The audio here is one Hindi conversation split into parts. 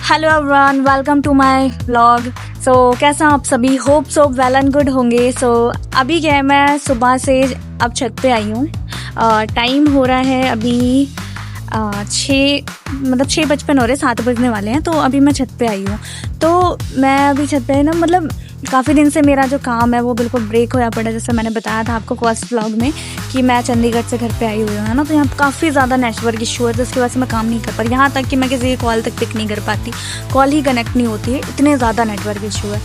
Hello everyone, welcome to my vlog. So कैसा आप सभी? Hope so well and good होंगे। सो अभी क्या है, मैं सुबह से अब छत पे आई हूँ। टाइम हो रहा है अभी 6:55 हो रहे, 7 बजने वाले हैं। तो अभी मैं छत पे आई हूँ। तो मैं अभी छत पे ना, मतलब काफ़ी दिन से मेरा जो काम है वो बिल्कुल ब्रेक होया पड़ा है। जैसे मैंने बताया था आपको फर्स्ट व्लॉग में कि मैं चंडीगढ़ से घर पे आई हुई हूँ, है ना। तो यहाँ काफ़ी ज़्यादा नेटवर्क इशू है, जिसकी वजह से मैं काम नहीं कर पा रही। यहाँ तक कि मैं किसी की कॉल तक पिक नहीं कर पाती, कॉल ही कनेक्ट नहीं होती है, इतने ज़्यादा नेटवर्क इशू है।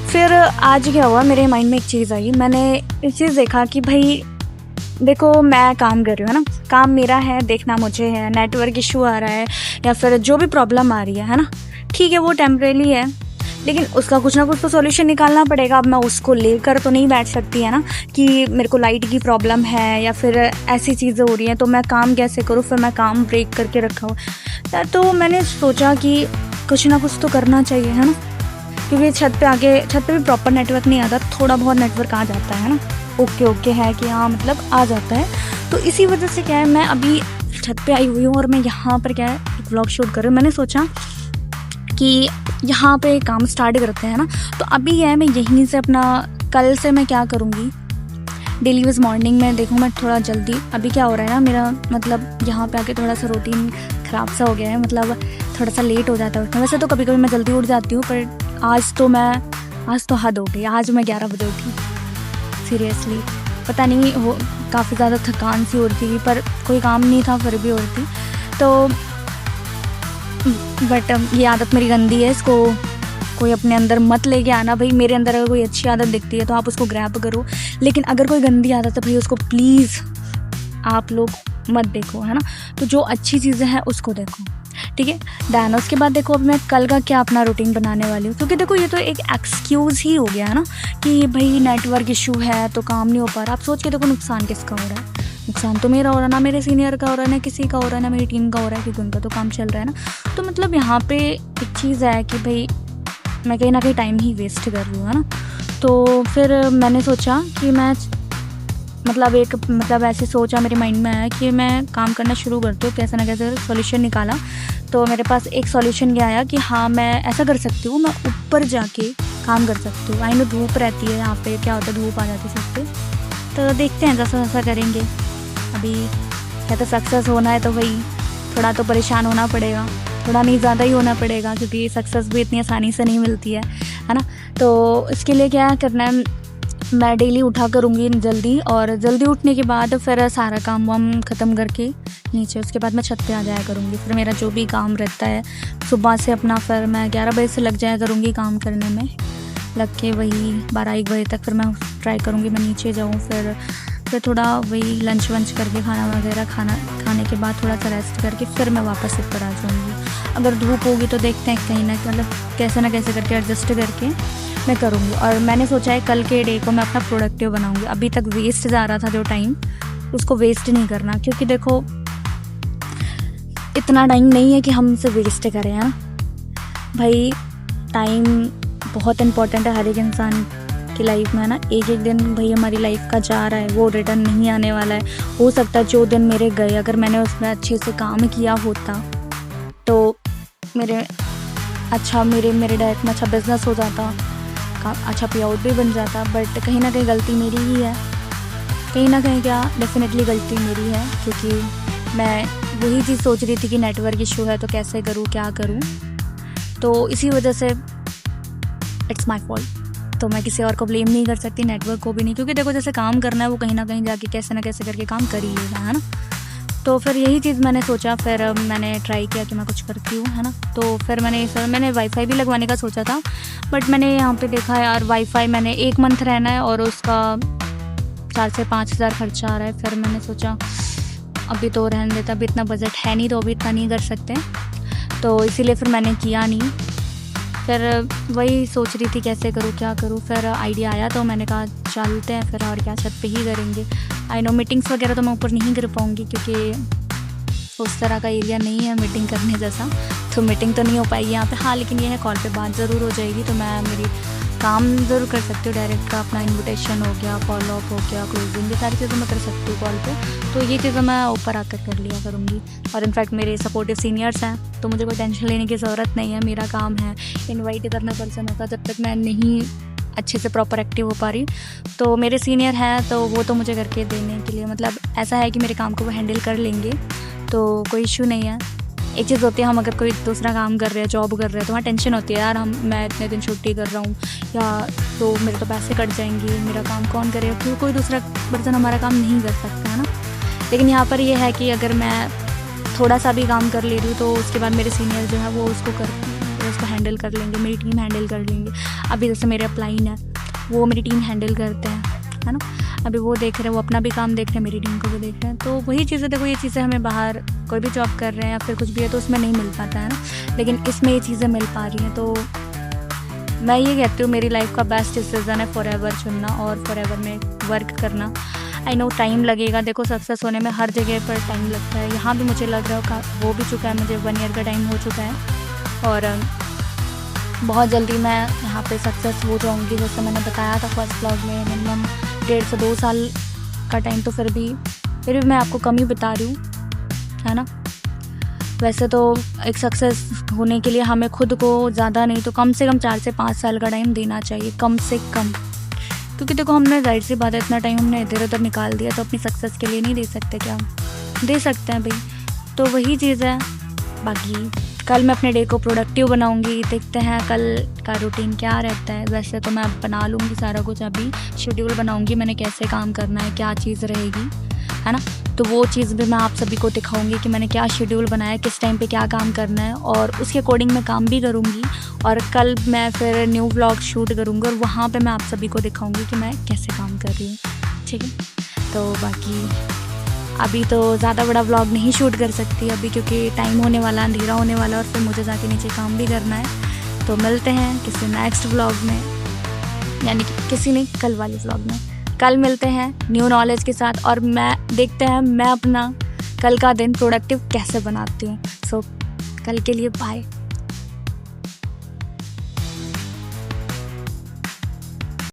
फिर आज क्या हुआ, मेरे माइंड में एक चीज़ आई। मैंने एक चीज़ देखा कि भाई देखो, मैं काम कर रही हूँ, है ना। काम मेरा है, देखना मुझे है। नेटवर्क इशू आ रहा है या फिर जो भी प्रॉब्लम आ रही है ना, ठीक है, वो टेम्परेरी है, लेकिन उसका कुछ ना कुछ तो सॉल्यूशन निकालना पड़ेगा। अब मैं उसको लेकर तो नहीं बैठ सकती, है ना, कि मेरे को लाइट की प्रॉब्लम है या फिर ऐसी चीज़ें हो रही हैं तो मैं काम कैसे करूँ। फिर मैं काम ब्रेक करके रखा हूँ। तो मैंने सोचा कि कुछ ना कुछ तो करना चाहिए, है ना, क्योंकि छत पे भी प्रॉपर नेटवर्क नहीं आता, थोड़ा बहुत नेटवर्क आ जाता है ना। ओके है कि हाँ, मतलब आ जाता है। तो इसी वजह से क्या है, मैं अभी छत पे आई हुई हूँ और मैं यहाँ पर क्या है, एक व्लॉग शूट कर रही हूँ। मैंने सोचा कि यहाँ पे काम स्टार्ट करते हैं ना। तो अभी है, मैं यहीं से अपना कल से मैं क्या करूँगी, डेली बस मॉर्निंग में देखूँ मैं थोड़ा जल्दी। अभी क्या हो रहा है ना, मेरा मतलब यहाँ पे आके थोड़ा सा रूटीन ख़राब सा हो गया है, मतलब थोड़ा सा लेट हो जाता है उठना। वैसे तो कभी कभी मैं जल्दी उठ जाती हूँ, पर आज तो हद हो गई। आज मैं 11 बजे उठी, सीरियसली। पता नहीं, वो काफ़ी ज़्यादा थकान सी हो रही थी, पर कोई काम नहीं था, फिर भी हो रही थी। तो बट ये आदत मेरी गंदी है, इसको कोई अपने अंदर मत लेके आना भाई। मेरे अंदर अगर कोई अच्छी आदत दिखती है तो आप उसको ग्रैब करो, लेकिन अगर कोई गंदी आदत है भाई, उसको प्लीज़ आप लोग मत देखो, है ना। तो जो अच्छी चीज़ें हैं उसको देखो, ठीक है। दैन उसके बाद देखो, अब मैं कल का क्या अपना रूटीन बनाने वाली हूँ, क्योंकि देखो ये तो एक एक्सक्यूज़ ही हो गया है ना कि भाई नेटवर्क इशू है तो काम नहीं हो पा रहा। आप सोच के देखो, नुकसान किसका हो रहा है? नुकसान तो मेरा हो रहा है ना, मेरे सीनियर का हो रहा है ना, किसी का हो रहा है ना, मेरी टीम का हो रहा है, क्योंकि उनका तो काम चल रहा है ना। तो मतलब यहाँ पे एक चीज़ है कि भाई मैं कहीं ना कहीं टाइम ही वेस्ट कर रही हूँ, है ना। तो फिर मैंने सोचा कि मैं मतलब ऐसे सोचा, मेरे माइंड में आया कि मैं काम करना शुरू करती हूँ, कैसे ना कैसे सॉल्यूशन निकाला। तो मेरे पास एक सॉल्यूशन क्या आया कि हाँ, मैं ऐसा कर सकती हूँ, मैं ऊपर जाके काम कर सकती हूँ। आई नो धूप रहती है यहाँ पे, क्या होता है, धूप आ जाती है सब पे। तो देखते हैं, जैसा जैसा करेंगे। अभी क्या तो सक्सेस होना है तो भाई थोड़ा तो परेशान होना पड़ेगा, थोड़ा नहीं ज़्यादा ही होना पड़ेगा, क्योंकि सक्सेस भी इतनी आसानी से नहीं मिलती है ना। तो इसके लिए क्या करना है, मैं डेली उठा करूँगी जल्दी, और जल्दी उठने के बाद फिर सारा काम वाम ख़त्म करके नीचे, उसके बाद मैं छत पे आ जाया करूँगी। फिर मेरा जो भी काम रहता है सुबह से अपना, फिर मैं 11 बजे से लग जाया करूँगी काम करने में, लग के वही 12-1 बजे तक फिर मैं ट्राई करूँगी मैं नीचे जाऊँ। फिर थोड़ा वही लंच वंच करके, खाना वगैरह खाने के बाद थोड़ा सा रेस्ट करके फिर मैं वापस ऊपर आ जाऊँगी। अगर धूप होगी तो देखते हैं, कहीं ना मतलब कैसे ना कैसे करके एडजस्ट करके मैं करूँगी। और मैंने सोचा है कल के डे को मैं अपना प्रोडक्टिव बनाऊँगी। अभी तक वेस्ट जा रहा था जो टाइम, उसको वेस्ट नहीं करना, क्योंकि देखो इतना टाइम नहीं है कि हम इसे वेस्ट करें, है ना भाई। टाइम बहुत इम्पोर्टेंट है हर एक इंसान की लाइफ में, है ना। एक एक दिन भाई हमारी लाइफ का जा रहा है, वो रिटर्न नहीं आने वाला है। हो सकता है जो दिन मेरे गए, अगर मैंने उसमें अच्छे से काम किया होता तो मेरे डायरेक्ट में अच्छा बिजनेस हो जाता, अच्छा पे आउट भी बन जाता। बट कहीं ना कहीं गलती मेरी ही है, कहीं ना कहीं क्या डेफिनेटली गलती मेरी है, क्योंकि मैं वही चीज़ सोच रही थी कि नेटवर्क इशू है तो कैसे करूँ, क्या करूँ। तो इसी वजह से इट्स माई फॉल्ट। तो मैं किसी और को ब्लेम नहीं कर सकती, नेटवर्क को भी नहीं, क्योंकि देखो जैसे काम करना है वो कहीं ना कहीं जाके कैसे ना कैसे करके काम कर ही लेगा, है ना। तो फिर यही चीज़ मैंने सोचा, फिर मैंने ट्राई किया कि मैं कुछ करती हूँ, है ना। तो फिर मैंने वाईफाई भी लगवाने का सोचा था, बट मैंने यहाँ पे देखा यार, वाईफाई मैंने 1 मंथ रहना है और उसका 4 से 5 हज़ार खर्चा आ रहा है। फिर मैंने सोचा अभी तो रहने देता, अभी इतना बजट है नहीं, तो अभी इतना नहीं कर सकते, तो इसीलिए फिर मैंने किया नहीं। फिर वही सोच रही थी कैसे करूँ, क्या करूँ। फिर आइडिया आया तो मैंने कहा चलते हैं फिर, और क्या, छत पे ही करेंगे। आई नो मीटिंग्स वगैरह तो मैं ऊपर नहीं कर पाऊँगी, क्योंकि उस तरह का एरिया नहीं है मीटिंग करने जैसा, तो मीटिंग तो नहीं हो पाएगी यहाँ पे। हाँ, लेकिन ये है, कॉल पे बात ज़रूर हो जाएगी। तो मेरी काम ज़रूर कर सकती हूँ डायरेक्ट का, अपना इन्विटेशन हो गया, फॉलो अप हो गया, क्लोजिंग, ये सारी चीज़ें मैं कर सकती हूँ कॉल पे। तो ये चीज़ें मैं ऊपर आकर कर लिया करूँगी। और इनफैक्ट मेरे सपोर्टिव सीनियर्स हैं, तो मुझे कोई टेंशन लेने की ज़रूरत नहीं है। मेरा काम है इन्वाइट करना पर्सन का, जब तक मैं नहीं अच्छे से प्रॉपर एक्टिव हो पा रही, तो मेरे सीनियर हैं तो वो तो मुझे करके देने के लिए, मतलब ऐसा है कि मेरे काम को वो हैंडल कर लेंगे, तो कोई इशू नहीं है। एक चीज़ होती है, हम अगर कोई दूसरा काम कर रहे हैं, जॉब कर रहे हैं, तो वहाँ टेंशन होती है यार, मैं इतने दिन छुट्टी कर रहा हूँ या तो मेरे तो पैसे कट जाएंगे, मेरा काम कौन करेगा, क्योंकि कोई दूसरा पर्सन हमारा काम नहीं कर सकता है ना। लेकिन यहाँ पर ये है कि अगर मैं थोड़ा सा भी काम कर ले रही हूँ तो उसके बाद मेरे सीनियर जो है वो उसको हैंडल कर लेंगे, मेरी टीम हैंडल कर लेंगे। अभी जैसे मेरे अपलाइन है, वो मेरी टीम हैंडल करते हैं, है ना। अभी वो देख रहे हैं, वो अपना भी काम देख रहे हैं, मेरी टीम को भी देख रहे हैं। तो वही चीज़ें, देखो ये चीज़ें हमें बाहर कोई भी जॉब कर रहे हैं या फिर कुछ भी है तो उसमें नहीं मिल पाता है ना, लेकिन इसमें ये चीज़ें मिल पा रही हैं। तो मैं ये कहती हूँ मेरी लाइफ का बेस्ट डिसीज़न है फॉरएवर चुनना और फॉरएवर में वर्क करना। आई नो टाइम लगेगा, देखो सक्सेस होने में हर जगह पर टाइम लगता है। यहाँ भी मुझे लग रहा हो भी चुका है, मुझे 1 ईयर का टाइम हो चुका है और बहुत जल्दी मैं यहाँ पे सक्सेस हो जाऊँगी। जैसे मैंने बताया था फर्स्ट व्लॉग में, मिनिमम 1.5 से 2 साल का टाइम, तो फिर भी मैं आपको कम ही बता रही हूँ, है ना। वैसे तो एक सक्सेस होने के लिए हमें खुद को ज़्यादा नहीं तो कम से कम 4 से 5 साल का टाइम देना चाहिए, कम से कम। क्योंकि देखो हमने जाहिर सी बात है इतना टाइम हमने इधर उधर निकाल दिया, तो अपनी सक्सेस के लिए नहीं दे सकते क्या? दे सकते हैं भाई। तो वही चीज़ है। बाकी कल मैं अपने डे को प्रोडक्टिव बनाऊंगी, देखते हैं कल का रूटीन क्या रहता है। वैसे तो मैं बना लूँगी सारा कुछ, अभी शेड्यूल बनाऊंगी मैंने कैसे काम करना है, क्या चीज़ रहेगी, है ना। तो वो चीज़ भी मैं आप सभी को दिखाऊंगी कि मैंने क्या शेड्यूल बनाया, किस टाइम पे क्या काम करना है, और उसके अकॉर्डिंग मैं काम भी करूँगी। और कल मैं फिर न्यू व्लॉग शूट करूँगी और वहाँ पे मैं आप सभी को दिखाऊंगी कि मैं कैसे काम कर रही हूँ, ठीक है। तो बाकी अभी तो ज़्यादा बड़ा व्लॉग नहीं शूट कर सकती अभी, क्योंकि टाइम होने वाला, अंधेरा होने वाला और फिर मुझे जाके नीचे काम भी करना है। तो मिलते हैं किसी नेक्स्ट व्लॉग में, यानी कि किसी नहीं, कल वाले व्लॉग में। कल मिलते हैं न्यू नॉलेज के साथ और मैं देखते हैं मैं अपना कल का दिन प्रोडक्टिव कैसे बनाती हूँ। सो कल के लिए बाय।